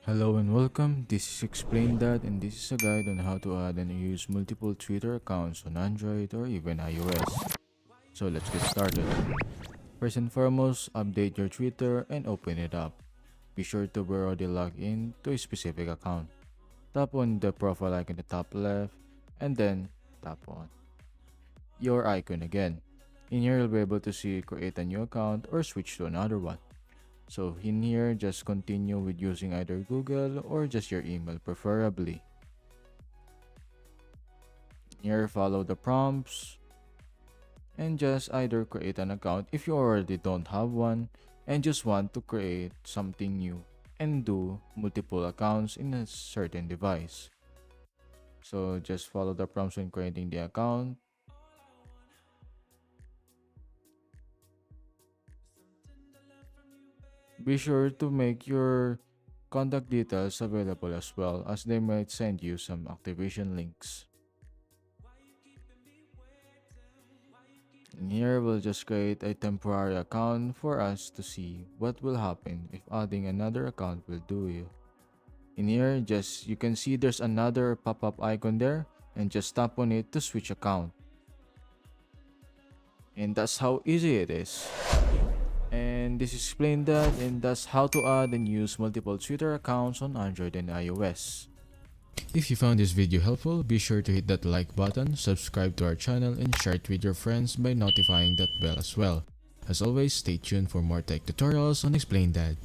Hello and welcome, this is Explain That, and this is a guide on how to add and use multiple Twitter accounts on Android or even iOS. So let's get started. First and foremost, update your Twitter and open it up. Be sure to be already logged in to a specific account. Tap on the profile icon in the top left and then tap on your icon again. In here, you'll be able to see create a new account or switch to another one. So in here, just continue with using either Google or just your email preferably. Here, follow the prompts and just either create an account if you already don't have one and just want to create something new and do multiple accounts in a certain device. So just follow the prompts when creating the account. Be sure to make your contact details available as well, as they might send you some activation links. And here we'll just create a temporary account for us to see what will happen if adding another account will do you. In here, just you can see there's another pop-up icon there, and just tap on it to switch account. And that's how easy it is. And this explained that, and that's how to add and use multiple Twitter accounts on Android and iOS. If you found this video helpful, be sure to hit that like button, subscribe to our channel, and share it with your friends by notifying that bell as well. As always, stay tuned for more tech tutorials on Explain That.